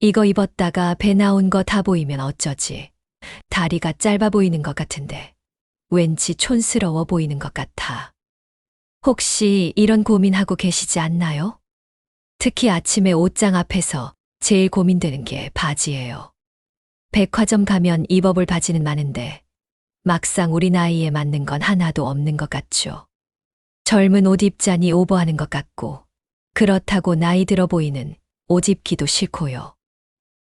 이거 입었다가 배 나온 거 다 보이면 어쩌지? 다리가 짧아 보이는 것 같은데 왠지 촌스러워 보이는 것 같아. 혹시 이런 고민하고 계시지 않나요? 특히 아침에 옷장 앞에서 제일 고민되는 게 바지예요. 백화점 가면 입어볼 바지는 많은데 막상 우리 나이에 맞는 건 하나도 없는 것 같죠. 젊은 옷 입자니 오버하는 것 같고 그렇다고 나이 들어 보이는 옷 입기도 싫고요.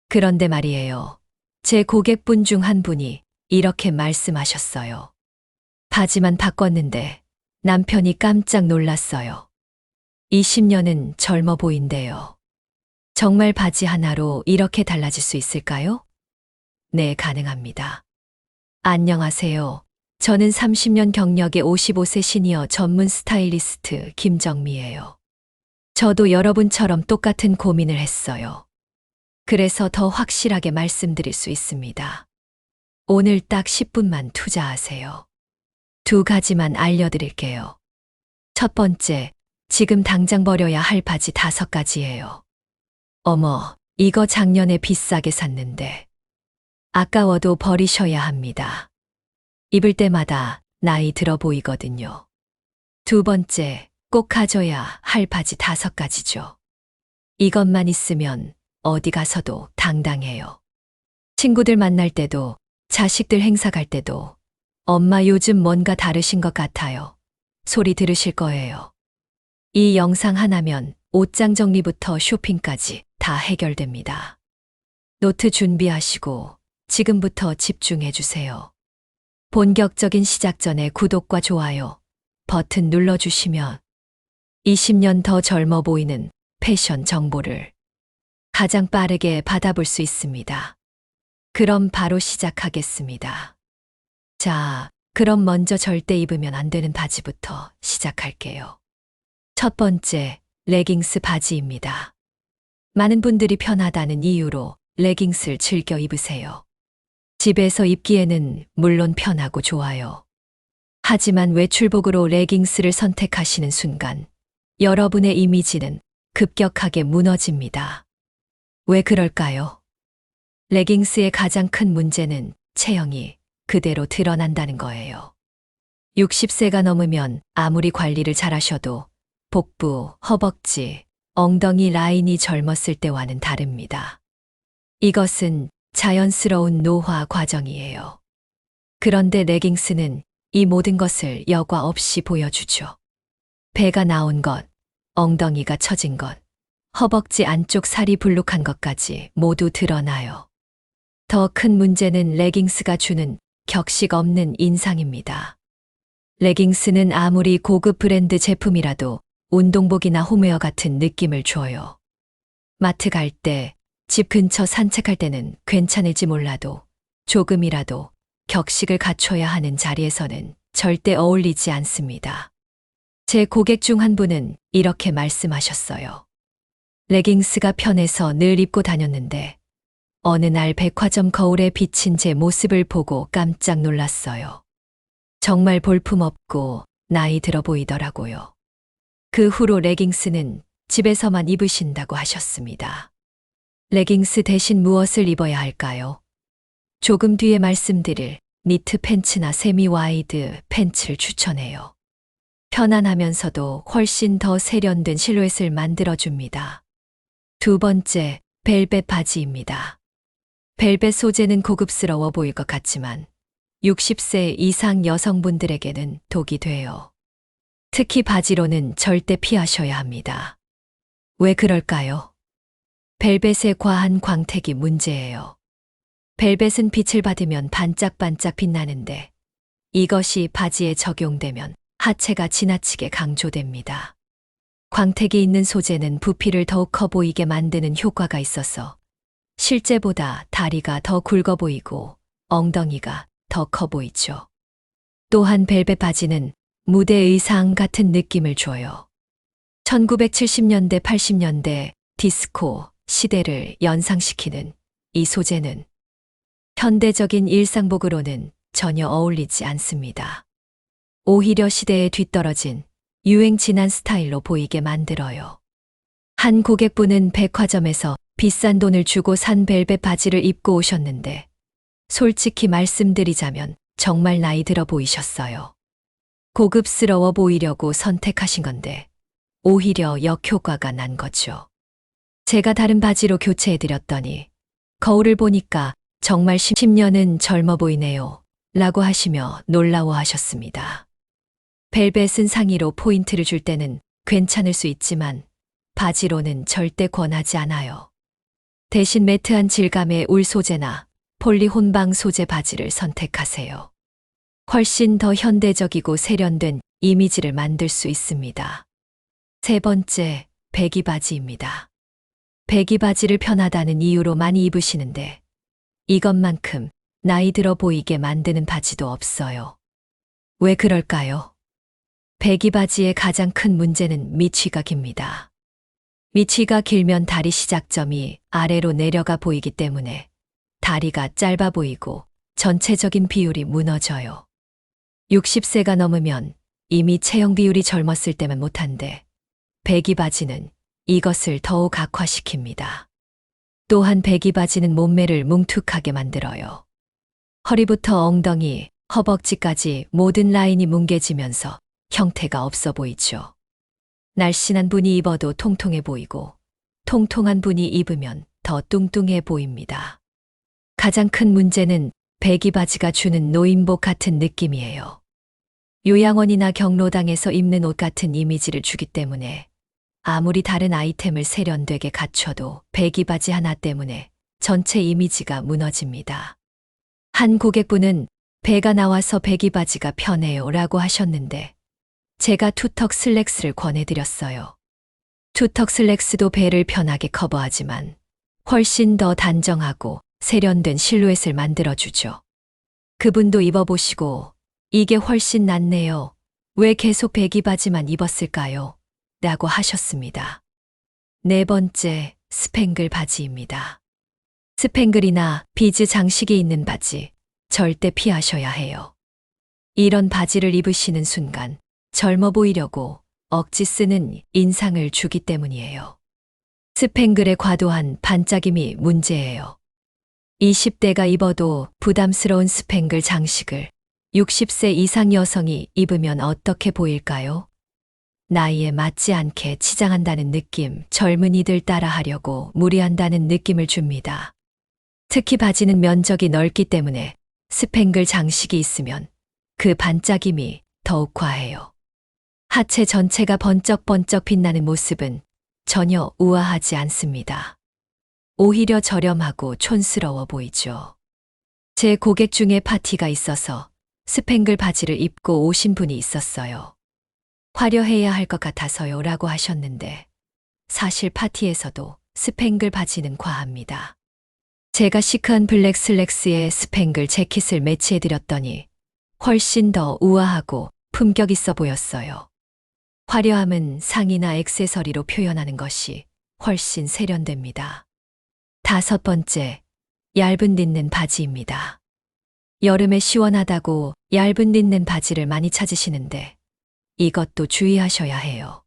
그런데 말이에요. 제 고객분 중 한 분이 이렇게 말씀하셨어요. 바지만 바꿨는데 남편이 깜짝 놀랐어요. 20년은 젊어 보인대요. 정말 바지 하나로 이렇게 달라질 수 있을까요? 네, 가능합니다. 안녕하세요. 저는 30년 경력의 55세 시니어 전문 스타일리스트 김정미예요. 저도 여러분처럼 똑같은 고민을 했어요. 그래서 더 확실하게 말씀드릴 수 있습니다. 오늘 딱 10분만 투자하세요. 두 가지만 알려드릴게요. 첫 번째, 지금 당장 버려야 할 바지 5가지예요. 어머, 이거 작년에 비싸게 샀는데. 아까워도 버리셔야 합니다. 입을 때마다 나이 들어 보이거든요. 두 번째, 꼭 가져야 할 바지 5가지죠. 이것만 있으면 어디 가서도 당당해요. 친구들 만날 때도, 자식들 행사 갈 때도, 엄마 요즘 뭔가 다르신 것 같아요. 소리 들으실 거예요. 이 영상 하나면 옷장 정리부터 쇼핑까지 다 해결됩니다. 노트 준비하시고 지금부터 집중해 주세요. 본격적인 시작 전에 구독과 좋아요 버튼 눌러주시면 20년 더 젊어 보이는 패션 정보를 가장 빠르게 받아볼 수 있습니다. 그럼 바로 시작하겠습니다. 자, 그럼 먼저 절대 입으면 안 되는 바지부터 시작할게요. 첫 번째, 레깅스 바지입니다. 많은 분들이 편하다는 이유로 레깅스를 즐겨 입으세요. 집에서 입기에는 물론 편하고 좋아요. 하지만 외출복으로 레깅스를 선택하시는 순간 여러분의 이미지는 급격하게 무너집니다. 왜 그럴까요? 레깅스의 가장 큰 문제는 체형이 그대로 드러난다는 거예요. 60세가 넘으면 아무리 관리를 잘하셔도 복부, 허벅지, 엉덩이 라인이 젊었을 때와는 다릅니다. 이것은 자연스러운 노화 과정이에요. 그런데 레깅스는 이 모든 것을 여과 없이 보여주죠. 배가 나온 것, 엉덩이가 처진 것, 허벅지 안쪽 살이 불룩한 것까지 모두 드러나요. 더 큰 문제는 레깅스가 주는 격식 없는 인상입니다. 레깅스는 아무리 고급 브랜드 제품이라도 운동복이나 홈웨어 같은 느낌을 줘요. 마트 갈 때, 집 근처 산책할 때는 괜찮을지 몰라도 조금이라도 격식을 갖춰야 하는 자리에서는 절대 어울리지 않습니다. 제 고객 중 한 분은 이렇게 말씀하셨어요. 레깅스가 편해서 늘 입고 다녔는데 어느 날 백화점 거울에 비친 제 모습을 보고 깜짝 놀랐어요. 정말 볼품없고 나이 들어 보이더라고요. 그 후로 레깅스는 집에서만 입으신다고 하셨습니다. 레깅스 대신 무엇을 입어야 할까요? 조금 뒤에 말씀드릴 니트 팬츠나 세미 와이드 팬츠를 추천해요. 편안하면서도 훨씬 더 세련된 실루엣을 만들어줍니다. 두 번째, 벨벳 바지입니다. 벨벳 소재는 고급스러워 보일 것 같지만 60세 이상 여성분들에게는 독이 돼요. 특히 바지로는 절대 피하셔야 합니다. 왜 그럴까요? 벨벳의 과한 광택이 문제예요. 벨벳은 빛을 받으면 반짝반짝 빛나는데 이것이 바지에 적용되면 하체가 지나치게 강조됩니다. 광택이 있는 소재는 부피를 더욱 커 보이게 만드는 효과가 있어서 실제보다 다리가 더 굵어 보이고 엉덩이가 더 커 보이죠. 또한 벨벳 바지는 무대 의상 같은 느낌을 줘요. 1970년대, 80년대 디스코 시대를 연상시키는 이 소재는 현대적인 일상복으로는 전혀 어울리지 않습니다. 오히려 시대에 뒤떨어진 유행 지난 스타일로 보이게 만들어요. 한 고객분은 백화점에서 비싼 돈을 주고 산 벨벳 바지를 입고 오셨는데 솔직히 말씀드리자면 정말 나이 들어 보이셨어요. 고급스러워 보이려고 선택하신 건데 오히려 역효과가 난 거죠. 제가 다른 바지로 교체해드렸더니 거울을 보니까 정말 10년은 젊어 보이네요. 라고 하시며 놀라워하셨습니다. 벨벳은 상의로 포인트를 줄 때는 괜찮을 수 있지만 바지로는 절대 권하지 않아요. 대신 매트한 질감의 울 소재나 폴리 혼방 소재 바지를 선택하세요. 훨씬 더 현대적이고 세련된 이미지를 만들 수 있습니다. 세 번째, 배기 바지입니다. 배기 바지를 편하다는 이유로 많이 입으시는데 이것만큼 나이 들어 보이게 만드는 바지도 없어요. 왜 그럴까요? 배기 바지의 가장 큰 문제는 미취가 깁니다. 미취가 길면 다리 시작점이 아래로 내려가 보이기 때문에 다리가 짧아 보이고 전체적인 비율이 무너져요. 60세가 넘으면 이미 체형 비율이 젊었을 때면 못한데 배기 바지는 이것을 더욱 악화시킵니다. 또한 배기 바지는 몸매를 뭉툭하게 만들어요. 허리부터 엉덩이, 허벅지까지 모든 라인이 뭉개지면서 형태가 없어 보이죠. 날씬한 분이 입어도 통통해 보이고 통통한 분이 입으면 더 뚱뚱해 보입니다. 가장 큰 문제는 배기 바지가 주는 노인복 같은 느낌이에요. 요양원이나 경로당에서 입는 옷 같은 이미지를 주기 때문에 아무리 다른 아이템을 세련되게 갖춰도 배기 바지 하나 때문에 전체 이미지가 무너집니다. 한 고객분은 배가 나와서 배기 바지가 편해요 라고 하셨는데 제가 투턱 슬랙스를 권해드렸어요. 투턱 슬랙스도 배를 편하게 커버하지만 훨씬 더 단정하고 세련된 실루엣을 만들어주죠. 그분도 입어보시고 이게 훨씬 낫네요. 왜 계속 배기 바지만 입었을까요? 라고 하셨습니다. 네 번째, 스팽글 바지입니다. 스팽글이나 비즈 장식이 있는 바지 절대 피하셔야 해요. 이런 바지를 입으시는 순간 젊어 보이려고 억지 쓰는 인상을 주기 때문이에요. 스팽글의 과도한 반짝임이 문제예요. 20대가 입어도 부담스러운 스팽글 장식을 60세 이상 여성이 입으면 어떻게 보일까요? 나이에 맞지 않게 치장한다는 느낌, 젊은이들 따라하려고 무리한다는 느낌을 줍니다. 특히 바지는 면적이 넓기 때문에 스팽글 장식이 있으면 그 반짝임이 더욱 과해요. 하체 전체가 번쩍번쩍 빛나는 모습은 전혀 우아하지 않습니다. 오히려 저렴하고 촌스러워 보이죠. 제 고객 중에 파티가 있어서 스팽글 바지를 입고 오신 분이 있었어요. 화려해야 할 것 같아서요 라고 하셨는데 사실 파티에서도 스팽글 바지는 과합니다. 제가 시크한 블랙 슬랙스에 스팽글 재킷을 매치해드렸더니 훨씬 더 우아하고 품격 있어 보였어요. 화려함은 상의나 액세서리로 표현하는 것이 훨씬 세련됩니다. 다섯 번째, 얇은 린넨 바지입니다. 여름에 시원하다고 얇은 린넨 바지를 많이 찾으시는데 이것도 주의하셔야 해요.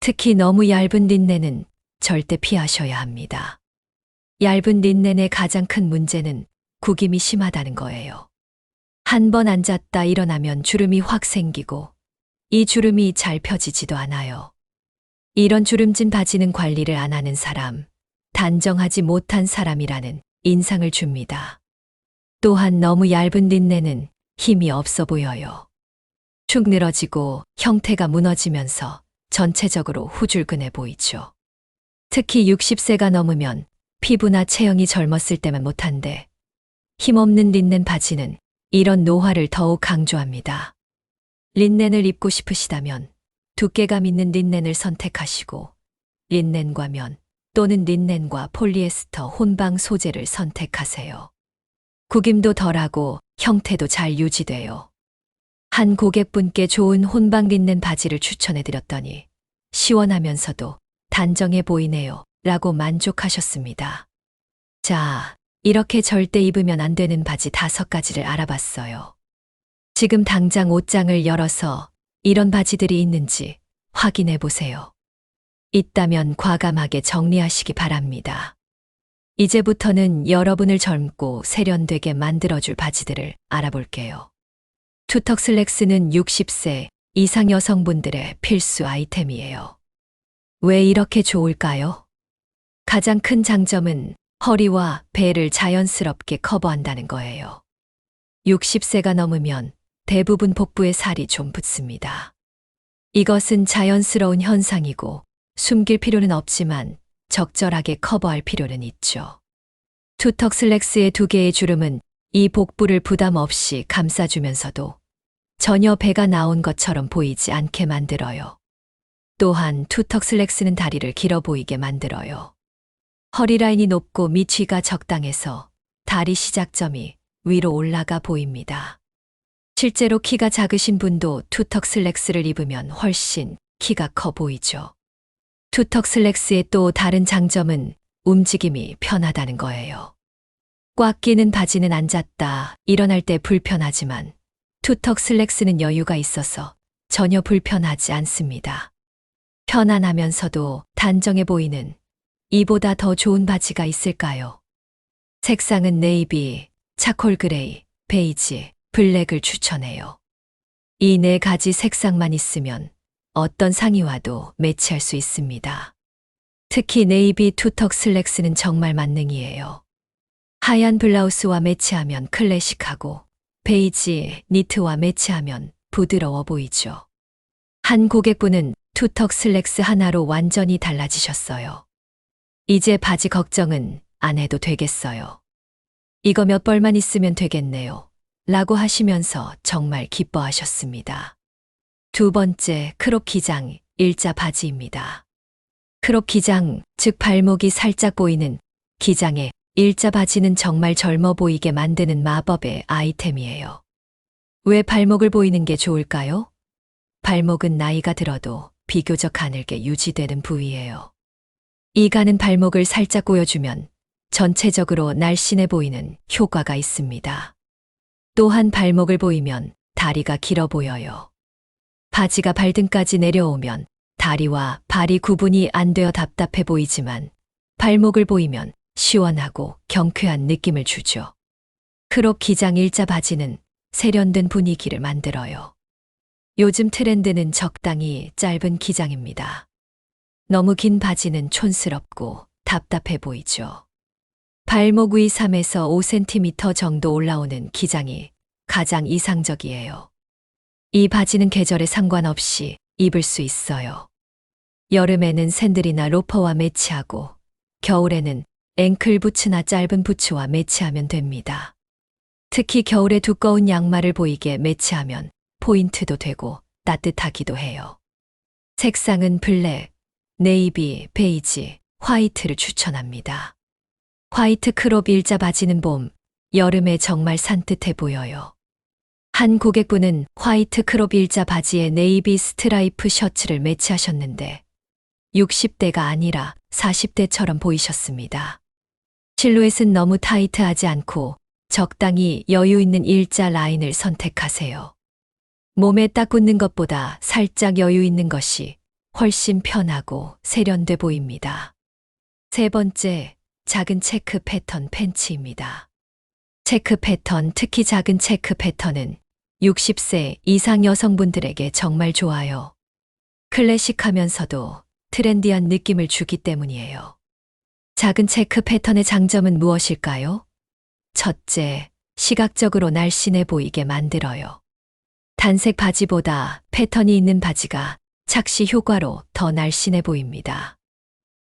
특히 너무 얇은 린넨은 절대 피하셔야 합니다. 얇은 린넨의 가장 큰 문제는 구김이 심하다는 거예요. 한 번 앉았다 일어나면 주름이 확 생기고 이 주름이 잘 펴지지도 않아요. 이런 주름진 바지는 관리를 안 하는 사람, 단정하지 못한 사람이라는 인상을 줍니다. 또한 너무 얇은 린넨은 힘이 없어 보여요. 축 늘어지고 형태가 무너지면서 전체적으로 후줄근해 보이죠. 특히 60세가 넘으면 피부나 체형이 젊었을 때만 못한데 힘없는 린넨 바지는 이런 노화를 더욱 강조합니다. 린넨을 입고 싶으시다면 두께감 있는 린넨을 선택하시고 린넨과 면 또는 린넨과 폴리에스터 혼방 소재를 선택하세요. 구김도 덜하고 형태도 잘 유지돼요. 한 고객분께 좋은 혼방 린넨 바지를 추천해드렸더니 시원하면서도 단정해 보이네요 라고 만족하셨습니다. 자, 이렇게 절대 입으면 안 되는 바지 5가지를 알아봤어요. 지금 당장 옷장을 열어서 이런 바지들이 있는지 확인해 보세요. 있다면 과감하게 정리하시기 바랍니다. 이제부터는 여러분을 젊고 세련되게 만들어줄 바지들을 알아볼게요. 투턱 슬랙스는 60세 이상 여성분들의 필수 아이템이에요. 왜 이렇게 좋을까요? 가장 큰 장점은 허리와 배를 자연스럽게 커버한다는 거예요. 60세가 넘으면 대부분 복부에 살이 좀 붙습니다. 이것은 자연스러운 현상이고 숨길 필요는 없지만 적절하게 커버할 필요는 있죠. 투턱 슬랙스의 두 개의 주름은 이 복부를 부담 없이 감싸주면서도 전혀 배가 나온 것처럼 보이지 않게 만들어요. 또한 투턱 슬랙스는 다리를 길어 보이게 만들어요. 허리 라인이 높고 밑위가 적당해서 다리 시작점이 위로 올라가 보입니다. 실제로 키가 작으신 분도 투턱 슬랙스를 입으면 훨씬 키가 커 보이죠. 투턱 슬랙스의 또 다른 장점은 움직임이 편하다는 거예요. 꽉 끼는 바지는 앉았다, 일어날 때 불편하지만 투턱 슬랙스는 여유가 있어서 전혀 불편하지 않습니다. 편안하면서도 단정해 보이는 이보다 더 좋은 바지가 있을까요? 색상은 네이비, 차콜 그레이, 베이지, 블랙을 추천해요. 이 네 가지 색상만 있으면 어떤 상의와도 매치할 수 있습니다. 특히 네이비 투턱 슬랙스는 정말 만능이에요. 하얀 블라우스와 매치하면 클래식하고 베이지 니트와 매치하면 부드러워 보이죠. 한 고객분은 투턱 슬랙스 하나로 완전히 달라지셨어요. 이제 바지 걱정은 안 해도 되겠어요. 이거 몇 벌만 있으면 되겠네요. 라고 하시면서 정말 기뻐하셨습니다. 두 번째, 크롭 기장 일자 바지입니다. 크롭 기장, 즉 발목이 살짝 보이는 기장의 일자 바지는 정말 젊어 보이게 만드는 마법의 아이템이에요. 왜 발목을 보이는 게 좋을까요? 발목은 나이가 들어도 비교적 가늘게 유지되는 부위예요. 이 가는 발목을 살짝 보여주면 전체적으로 날씬해 보이는 효과가 있습니다. 또한 발목을 보이면 다리가 길어 보여요. 바지가 발등까지 내려오면 다리와 발이 구분이 안 되어 답답해 보이지만 발목을 보이면 시원하고 경쾌한 느낌을 주죠. 크롭 기장 일자 바지는 세련된 분위기를 만들어요. 요즘 트렌드는 적당히 짧은 기장입니다. 너무 긴 바지는 촌스럽고 답답해 보이죠. 발목 위 3에서 5cm 정도 올라오는 기장이 가장 이상적이에요. 이 바지는 계절에 상관없이 입을 수 있어요. 여름에는 샌들이나 로퍼와 매치하고 겨울에는 앵클 부츠나 짧은 부츠와 매치하면 됩니다. 특히 겨울에 두꺼운 양말을 보이게 매치하면 포인트도 되고 따뜻하기도 해요. 색상은 블랙, 네이비, 베이지, 화이트를 추천합니다. 화이트 크롭 일자 바지는 봄, 여름에 정말 산뜻해 보여요. 한 고객분은 화이트 크롭 일자 바지에 네이비 스트라이프 셔츠를 매치하셨는데 60대가 아니라 40대처럼 보이셨습니다. 실루엣은 너무 타이트하지 않고 적당히 여유 있는 일자 라인을 선택하세요. 몸에 딱 붙는 것보다 살짝 여유 있는 것이 훨씬 편하고 세련돼 보입니다. 세 번째, 작은 체크 패턴 팬츠입니다. 체크 패턴, 특히 작은 체크 패턴은 60세 이상 여성분들에게 정말 좋아요. 클래식하면서도 트렌디한 느낌을 주기 때문이에요. 작은 체크 패턴의 장점은 무엇일까요? 첫째, 시각적으로 날씬해 보이게 만들어요. 단색 바지보다 패턴이 있는 바지가 착시 효과로 더 날씬해 보입니다.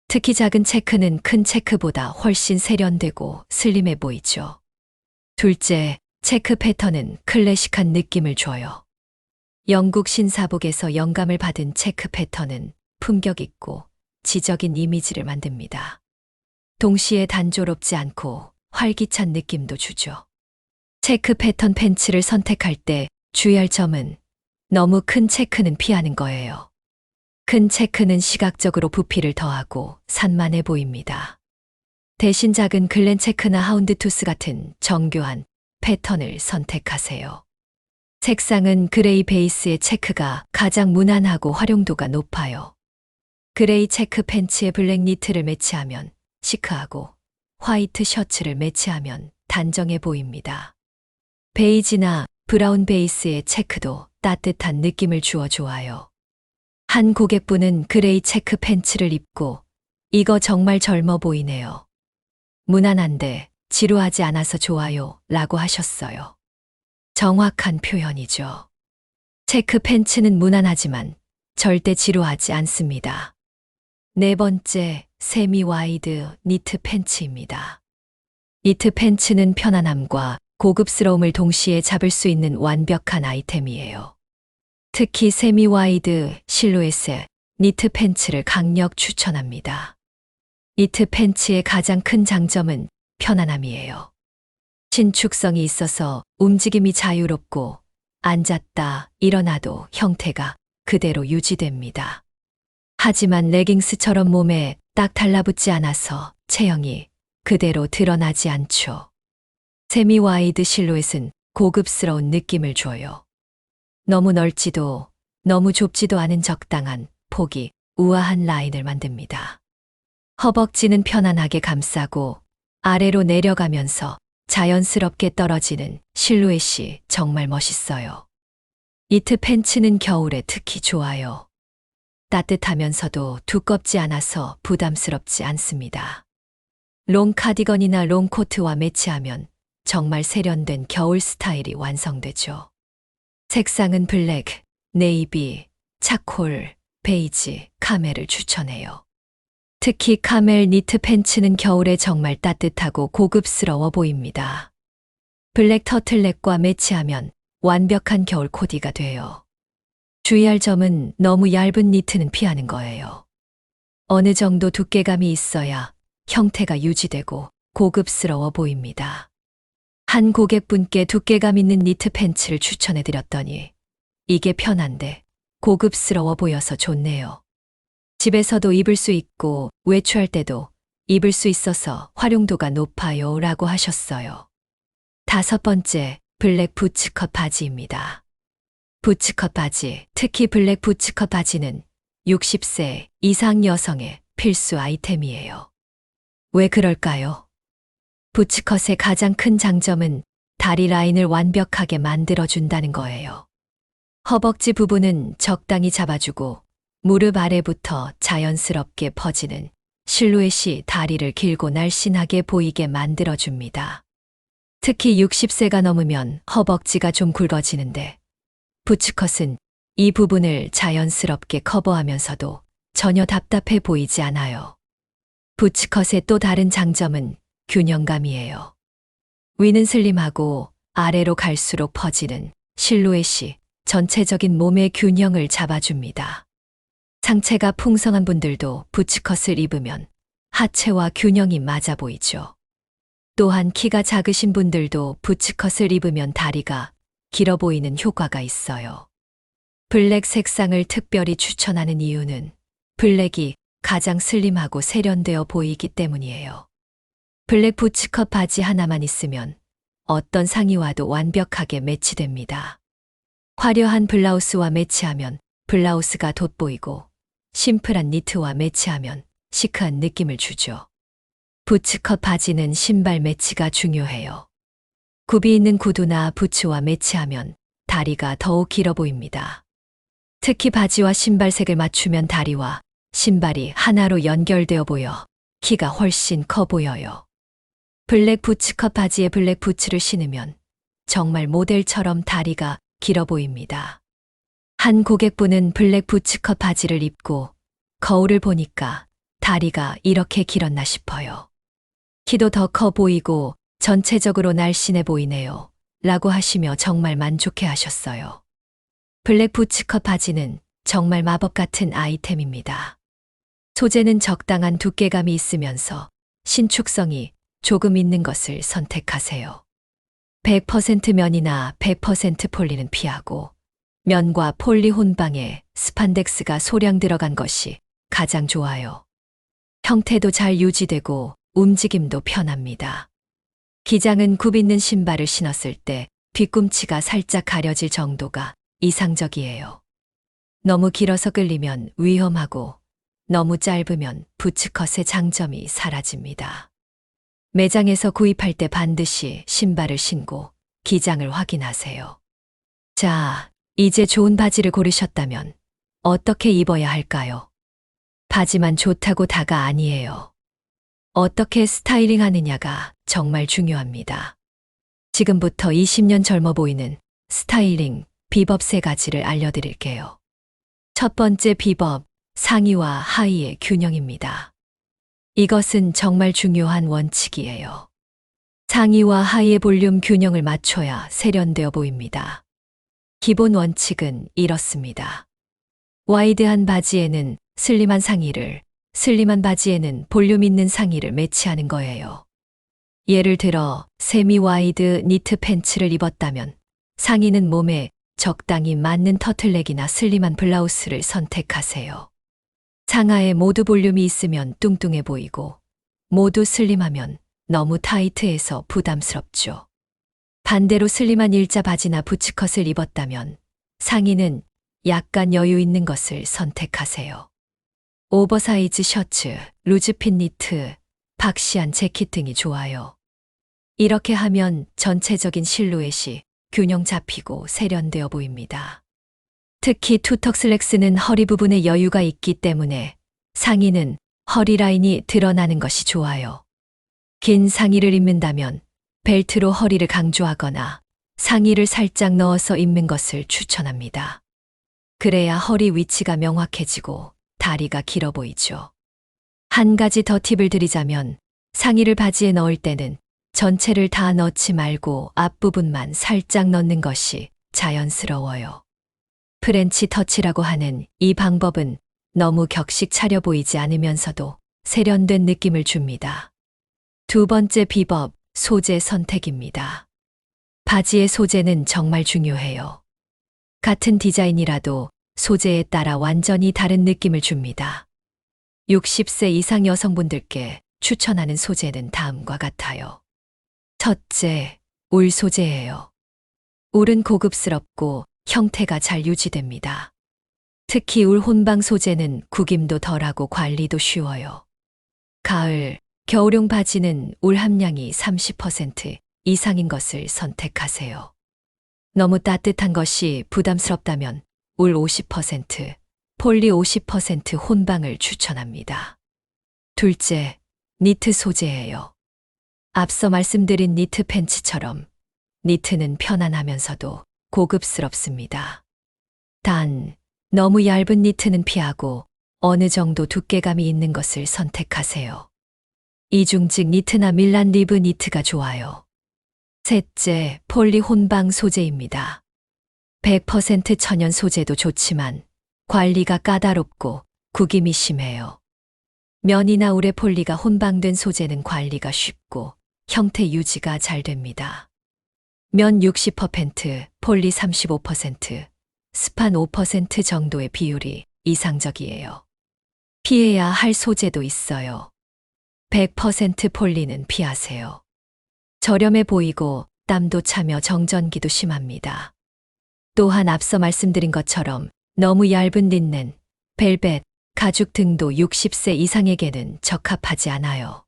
특히 작은 체크는 큰 체크보다 훨씬 세련되고 슬림해 보이죠. 둘째, 체크 패턴은 클래식한 느낌을 줘요. 영국 신사복에서 영감을 받은 체크 패턴은 품격 있고 지적인 이미지를 만듭니다. 동시에 단조롭지 않고 활기찬 느낌도 주죠. 체크 패턴 팬츠를 선택할 때 주의할 점은 너무 큰 체크는 피하는 거예요. 큰 체크는 시각적으로 부피를 더하고 산만해 보입니다. 대신 작은 글렌 체크나 하운드투스 같은 정교한 패턴을 선택하세요. 색상은 그레이 베이스의 체크가 가장 무난하고 활용도가 높아요. 그레이 체크 팬츠에 블랙 니트를 매치하면 시크하고 화이트 셔츠를 매치하면 단정해 보입니다. 베이지나 브라운 베이스의 체크도 따뜻한 느낌을 주어 좋아요. 한 고객분은 그레이 체크 팬츠를 입고 이거 정말 젊어 보이네요. 무난한데 지루하지 않아서 좋아요 라고 하셨어요. 정확한 표현이죠. 체크 팬츠는 무난하지만 절대 지루하지 않습니다. 네 번째, 세미 와이드 니트 팬츠입니다. 니트 팬츠는 편안함과 고급스러움을 동시에 잡을 수 있는 완벽한 아이템이에요. 특히 세미 와이드 실루엣의 니트 팬츠를 강력 추천합니다. 니트 팬츠의 가장 큰 장점은 편안함이에요. 신축성이 있어서 움직임이 자유롭고 앉았다 일어나도 형태가 그대로 유지됩니다. 하지만 레깅스처럼 몸에 딱 달라붙지 않아서 체형이 그대로 드러나지 않죠. 세미 와이드 실루엣은 고급스러운 느낌을 줘요. 너무 넓지도 너무 좁지도 않은 적당한 폭이 우아한 라인을 만듭니다. 허벅지는 편안하게 감싸고 아래로 내려가면서 자연스럽게 떨어지는 실루엣이 정말 멋있어요. 니트 팬츠는 겨울에 특히 좋아요. 따뜻하면서도 두껍지 않아서 부담스럽지 않습니다. 롱 카디건이나 롱 코트와 매치하면 정말 세련된 겨울 스타일이 완성되죠. 색상은 블랙, 네이비, 차콜, 베이지, 카멜을 추천해요. 특히 카멜 니트 팬츠는 겨울에 정말 따뜻하고 고급스러워 보입니다. 블랙 터틀넥과 매치하면 완벽한 겨울 코디가 돼요. 주의할 점은 너무 얇은 니트는 피하는 거예요. 어느 정도 두께감이 있어야 형태가 유지되고 고급스러워 보입니다. 한 고객분께 두께감 있는 니트 팬츠를 추천해 드렸더니 이게 편한데 고급스러워 보여서 좋네요. 집에서도 입을 수 있고 외출할 때도 입을 수 있어서 활용도가 높아요 라고 하셨어요. 다섯 번째, 블랙 부츠컷 바지입니다. 부츠컷 바지, 특히 블랙 부츠컷 바지는 60세 이상 여성의 필수 아이템이에요. 왜 그럴까요? 부츠컷의 가장 큰 장점은 다리 라인을 완벽하게 만들어준다는 거예요. 허벅지 부분은 적당히 잡아주고 무릎 아래부터 자연스럽게 퍼지는 실루엣이 다리를 길고 날씬하게 보이게 만들어줍니다. 특히 60세가 넘으면 허벅지가 좀 굵어지는데 부츠컷은 이 부분을 자연스럽게 커버하면서도 전혀 답답해 보이지 않아요. 부츠컷의 또 다른 장점은 균형감이에요. 위는 슬림하고 아래로 갈수록 퍼지는 실루엣이 전체적인 몸의 균형을 잡아줍니다. 상체가 풍성한 분들도 부츠컷을 입으면 하체와 균형이 맞아 보이죠. 또한 키가 작으신 분들도 부츠컷을 입으면 다리가 길어 보이는 효과가 있어요. 블랙 색상을 특별히 추천하는 이유는 블랙이 가장 슬림하고 세련되어 보이기 때문이에요. 블랙 부츠컷 바지 하나만 있으면 어떤 상의와도 완벽하게 매치됩니다. 화려한 블라우스와 매치하면 블라우스가 돋보이고 심플한 니트와 매치하면 시크한 느낌을 주죠. 부츠컷 바지는 신발 매치가 중요해요. 굽이 있는 구두나 부츠와 매치하면 다리가 더욱 길어 보입니다. 특히 바지와 신발 색을 맞추면 다리와 신발이 하나로 연결되어 보여 키가 훨씬 커 보여요. 블랙 부츠컷 바지에 블랙 부츠를 신으면 정말 모델처럼 다리가 길어 보입니다. 한 고객분은 블랙 부츠컷 바지를 입고 거울을 보니까 다리가 이렇게 길었나 싶어요. 키도 더 커 보이고 전체적으로 날씬해 보이네요. 라고 하시며 정말 만족해 하셨어요. 블랙 부츠컷 바지는 정말 마법 같은 아이템입니다. 소재는 적당한 두께감이 있으면서 신축성이 조금 있는 것을 선택하세요. 100% 면이나 100% 폴리는 피하고 면과 폴리 혼방에 스판덱스가 소량 들어간 것이 가장 좋아요. 형태도 잘 유지되고 움직임도 편합니다. 기장은 굽 있는 신발을 신었을 때 뒤꿈치가 살짝 가려질 정도가 이상적이에요. 너무 길어서 끌리면 위험하고 너무 짧으면 부츠컷의 장점이 사라집니다. 매장에서 구입할 때 반드시 신발을 신고 기장을 확인하세요. 자, 이제 좋은 바지를 고르셨다면 어떻게 입어야 할까요? 바지만 좋다고 다가 아니에요. 어떻게 스타일링 하느냐가 정말 중요합니다. 지금부터 20년 젊어 보이는 스타일링 비법 3가지를 알려드릴게요. 첫 번째 비법, 상의와 하의의 균형입니다. 이것은 정말 중요한 원칙이에요. 상의와 하의의 볼륨 균형을 맞춰야 세련되어 보입니다. 기본 원칙은 이렇습니다. 와이드한 바지에는 슬림한 상의를, 슬림한 바지에는 볼륨 있는 상의를 매치하는 거예요. 예를 들어 세미 와이드 니트 팬츠를 입었다면 상의는 몸에 적당히 맞는 터틀넥이나 슬림한 블라우스를 선택하세요. 상하에 모두 볼륨이 있으면 뚱뚱해 보이고 모두 슬림하면 너무 타이트해서 부담스럽죠. 반대로 슬림한 일자 바지나 부츠컷을 입었다면 상의는 약간 여유 있는 것을 선택하세요. 오버사이즈 셔츠, 루즈핏 니트, 박시한 재킷 등이 좋아요. 이렇게 하면 전체적인 실루엣이 균형 잡히고 세련되어 보입니다. 특히 투턱 슬랙스는 허리 부분에 여유가 있기 때문에 상의는 허리 라인이 드러나는 것이 좋아요. 긴 상의를 입는다면 벨트로 허리를 강조하거나 상의를 살짝 넣어서 입는 것을 추천합니다. 그래야 허리 위치가 명확해지고 다리가 길어 보이죠. 한 가지 더 팁을 드리자면 상의를 바지에 넣을 때는 전체를 다 넣지 말고 앞부분만 살짝 넣는 것이 자연스러워요. 프렌치 터치라고 하는 이 방법은 너무 격식 차려 보이지 않으면서도 세련된 느낌을 줍니다. 두 번째 비법, 소재 선택입니다. 바지의 소재는 정말 중요해요. 같은 디자인이라도 소재에 따라 완전히 다른 느낌을 줍니다. 60세 이상 여성분들께 추천하는 소재는 다음과 같아요. 첫째, 울 소재예요. 울은 고급스럽고 형태가 잘 유지됩니다. 특히 울 혼방 소재는 구김도 덜하고 관리도 쉬워요. 가을, 겨울용 바지는 울 함량이 30% 이상인 것을 선택하세요. 너무 따뜻한 것이 부담스럽다면 울 50%, 폴리 50% 혼방을 추천합니다. 둘째, 니트 소재예요. 앞서 말씀드린 니트 팬츠처럼 니트는 편안하면서도 고급스럽습니다. 단, 너무 얇은 니트는 피하고 어느 정도 두께감이 있는 것을 선택하세요. 이중직 니트나 밀란 리브 니트가 좋아요. 셋째, 폴리 혼방 소재입니다. 100% 천연 소재도 좋지만 관리가 까다롭고 구김이 심해요. 면이나 울의 폴리가 혼방된 소재는 관리가 쉽고 형태 유지가 잘 됩니다. 면 60%, 폴리 35%, 스판 5% 정도의 비율이 이상적이에요. 피해야 할 소재도 있어요. 100% 폴리는 피하세요. 저렴해 보이고 땀도 차며 정전기도 심합니다. 또한 앞서 말씀드린 것처럼 너무 얇은 린넨, 벨벳, 가죽 등도 60세 이상에게는 적합하지 않아요.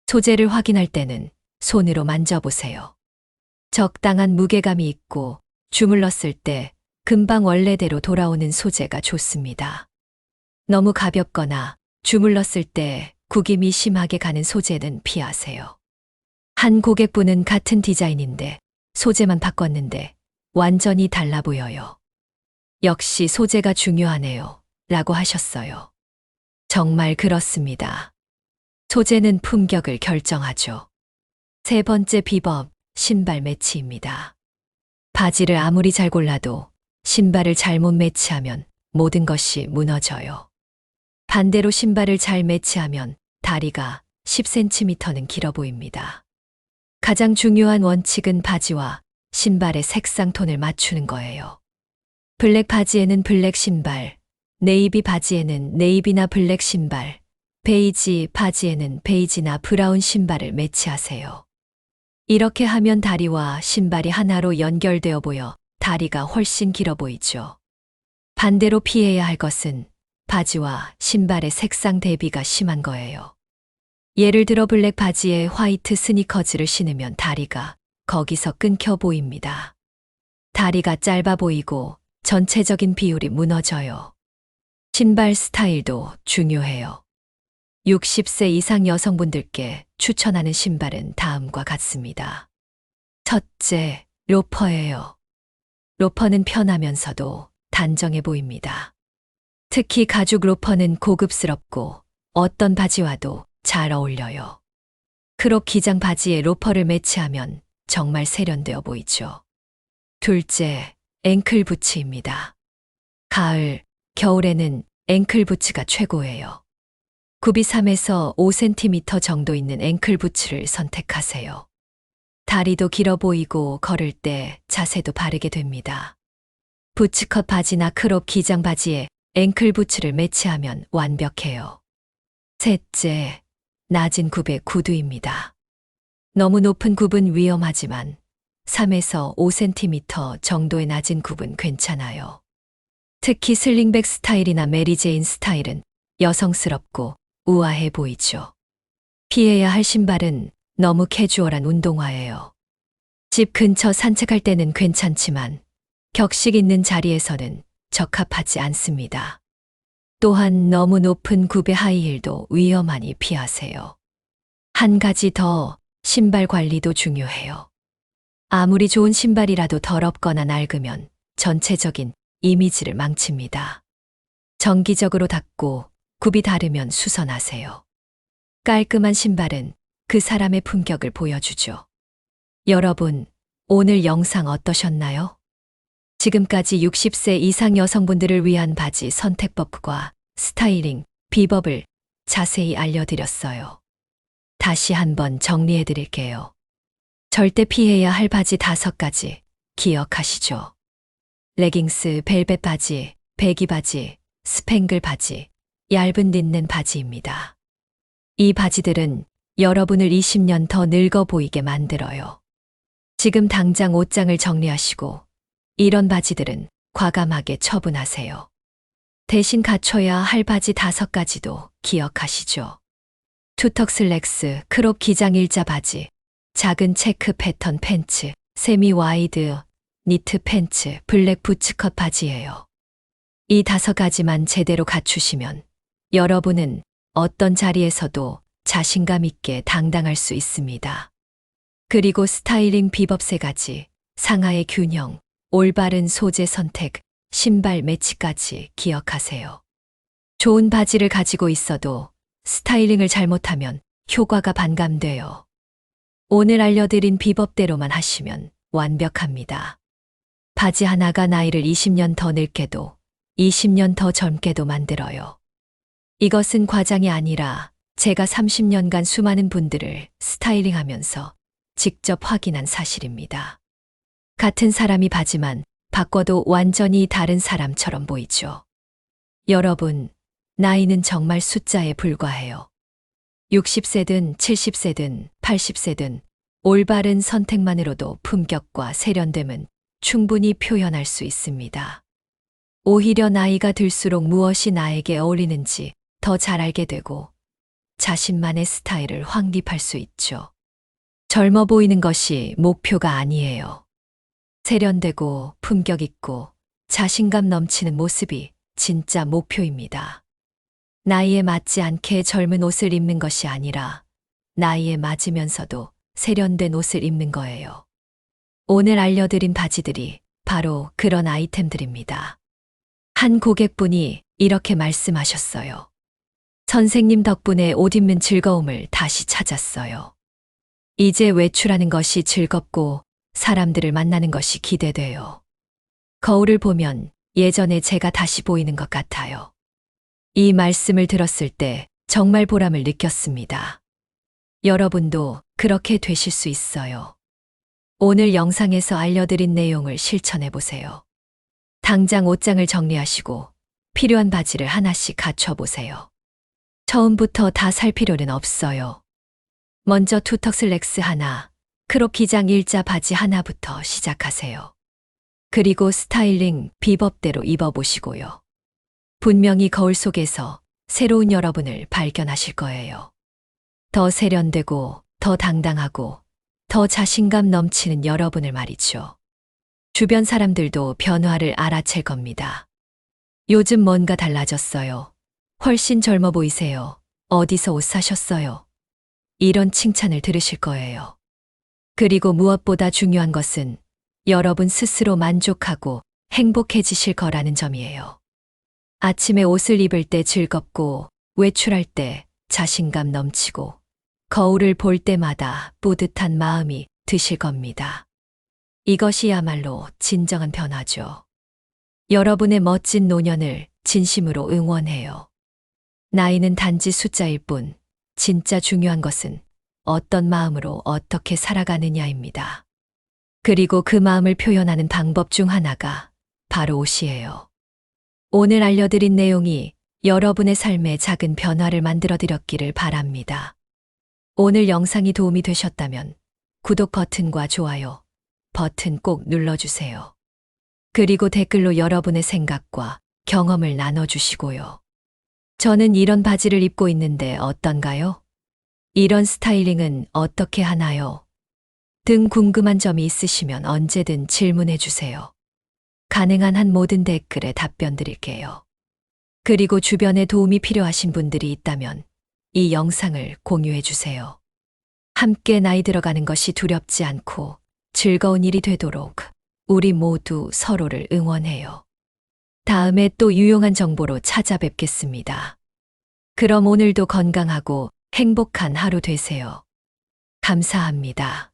소재를 확인할 때는 손으로 만져보세요. 적당한 무게감이 있고 주물렀을 때 금방 원래대로 돌아오는 소재가 좋습니다. 너무 가볍거나 주물렀을 때 구김이 심하게 가는 소재는 피하세요. 한 고객분은 같은 디자인인데 소재만 바꿨는데 완전히 달라 보여요. 역시 소재가 중요하네요. 라고 하셨어요. 정말 그렇습니다. 소재는 품격을 결정하죠. 세 번째 비법, 신발 매치입니다. 바지를 아무리 잘 골라도 신발을 잘못 매치하면 모든 것이 무너져요. 반대로 신발을 잘 매치하면 다리가 10cm는 길어 보입니다. 가장 중요한 원칙은 바지와 신발의 색상 톤을 맞추는 거예요. 블랙 바지에는 블랙 신발, 네이비 바지에는 네이비나 블랙 신발, 베이지 바지에는 베이지나 브라운 신발을 매치하세요. 이렇게 하면 다리와 신발이 하나로 연결되어 보여 다리가 훨씬 길어 보이죠. 반대로 피해야 할 것은 바지와 신발의 색상 대비가 심한 거예요. 예를 들어 블랙 바지에 화이트 스니커즈를 신으면 다리가 거기서 끊겨 보입니다. 다리가 짧아 보이고 전체적인 비율이 무너져요. 신발 스타일도 중요해요. 60세 이상 여성분들께 추천하는 신발은 다음과 같습니다. 첫째, 로퍼예요. 로퍼는 편하면서도 단정해 보입니다. 특히 가죽 로퍼는 고급스럽고 어떤 바지와도 잘 어울려요. 크롭 기장 바지에 로퍼를 매치하면 정말 세련되어 보이죠. 둘째, 앵클 부츠입니다. 가을, 겨울에는 앵클 부츠가 최고예요. 굽이 3에서 5cm 정도 있는 앵클 부츠를 선택하세요. 다리도 길어 보이고 걸을 때 자세도 바르게 됩니다. 부츠컷 바지나 크롭 기장 바지에 앵클 부츠를 매치하면 완벽해요. 셋째, 낮은 굽의 구두입니다. 너무 높은 굽은 위험하지만 3에서 5cm 정도의 낮은 굽은 괜찮아요. 특히 슬링백 스타일이나 메리제인 스타일은 여성스럽고 우아해 보이죠. 피해야 할 신발은 너무 캐주얼한 운동화예요. 집 근처 산책할 때는 괜찮지만 격식 있는 자리에서는 적합하지 않습니다. 또한 너무 높은 굽의 하이힐도 위험하니 피하세요. 한 가지 더, 신발 관리도 중요해요. 아무리 좋은 신발이라도 더럽거나 낡으면 전체적인 이미지를 망칩니다. 정기적으로 닦고 굽이 다르면 수선하세요. 깔끔한 신발은 그 사람의 품격을 보여주죠. 여러분, 오늘 영상 어떠셨나요? 지금까지 60세 이상 여성분들을 위한 바지 선택법과 스타일링, 비법을 자세히 알려드렸어요. 다시 한번 정리해 드릴게요. 절대 피해야 할 바지 5가지 기억하시죠? 레깅스, 벨벳 바지, 배기 바지, 스팽글 바지, 얇은 린넨 바지입니다. 이 바지들은 여러분을 20년 더 늙어 보이게 만들어요. 지금 당장 옷장을 정리하시고 이런 바지들은 과감하게 처분하세요. 대신 갖춰야 할 바지 5가지도 기억하시죠? 투턱 슬랙스, 크롭 기장 일자 바지, 작은 체크 패턴 팬츠, 세미 와이드, 니트 팬츠, 블랙 부츠컷 바지예요. 이 5가지만 제대로 갖추시면 여러분은 어떤 자리에서도 자신감 있게 당당할 수 있습니다. 그리고 스타일링 비법 3가지, 상하의 균형, 올바른 소재 선택, 신발 매치까지 기억하세요. 좋은 바지를 가지고 있어도 스타일링을 잘못하면 효과가 반감돼요. 오늘 알려드린 비법대로만 하시면 완벽합니다. 바지 하나가 나이를 20년 더 늙게도 20년 더 젊게도 만들어요. 이것은 과장이 아니라 제가 30년간 수많은 분들을 스타일링하면서 직접 확인한 사실입니다. 같은 사람이 바지만 바꿔도 완전히 다른 사람처럼 보이죠. 여러분, 나이는 정말 숫자에 불과해요. 60세든 70세든 80세든 올바른 선택만으로도 품격과 세련됨은 충분히 표현할 수 있습니다. 오히려 나이가 들수록 무엇이 나에게 어울리는지 더 잘 알게 되고 자신만의 스타일을 확립할 수 있죠. 젊어 보이는 것이 목표가 아니에요. 세련되고 품격 있고 자신감 넘치는 모습이 진짜 목표입니다. 나이에 맞지 않게 젊은 옷을 입는 것이 아니라 나이에 맞으면서도 세련된 옷을 입는 거예요. 오늘 알려드린 바지들이 바로 그런 아이템들입니다. 한 고객분이 이렇게 말씀하셨어요. 선생님 덕분에 옷 입는 즐거움을 다시 찾았어요. 이제 외출하는 것이 즐겁고 사람들을 만나는 것이 기대돼요. 거울을 보면 예전에 제가 다시 보이는 것 같아요. 이 말씀을 들었을 때 정말 보람을 느꼈습니다. 여러분도 그렇게 되실 수 있어요. 오늘 영상에서 알려드린 내용을 실천해 보세요. 당장 옷장을 정리하시고 필요한 바지를 하나씩 갖춰 보세요. 처음부터 다 살 필요는 없어요. 먼저 투턱 슬랙스 하나, 크롭 기장 일자 바지 하나부터 시작하세요. 그리고 스타일링 비법대로 입어보시고요. 분명히 거울 속에서 새로운 여러분을 발견하실 거예요. 더 세련되고, 더 당당하고, 더 자신감 넘치는 여러분을 말이죠. 주변 사람들도 변화를 알아챌 겁니다. 요즘 뭔가 달라졌어요. 훨씬 젊어 보이세요. 어디서 옷 사셨어요? 이런 칭찬을 들으실 거예요. 그리고 무엇보다 중요한 것은 여러분 스스로 만족하고 행복해지실 거라는 점이에요. 아침에 옷을 입을 때 즐겁고, 외출할 때 자신감 넘치고, 거울을 볼 때마다 뿌듯한 마음이 드실 겁니다. 이것이야말로 진정한 변화죠. 여러분의 멋진 노년을 진심으로 응원해요. 나이는 단지 숫자일 뿐, 진짜 중요한 것은 어떤 마음으로 어떻게 살아가느냐입니다. 그리고 그 마음을 표현하는 방법 중 하나가 바로 옷이에요. 오늘 알려드린 내용이 여러분의 삶에 작은 변화를 만들어드렸기를 바랍니다. 오늘 영상이 도움이 되셨다면 구독 버튼과 좋아요 버튼 꼭 눌러주세요. 그리고 댓글로 여러분의 생각과 경험을 나눠주시고요. 저는 이런 바지를 입고 있는데 어떤가요? 이런 스타일링은 어떻게 하나요? 등 궁금한 점이 있으시면 언제든 질문해 주세요. 가능한 한 모든 댓글에 답변 드릴게요. 그리고 주변에 도움이 필요하신 분들이 있다면 이 영상을 공유해 주세요. 함께 나이 들어가는 것이 두렵지 않고 즐거운 일이 되도록 우리 모두 서로를 응원해요. 다음에 또 유용한 정보로 찾아뵙겠습니다. 그럼 오늘도 건강하고 행복한 하루 되세요. 감사합니다.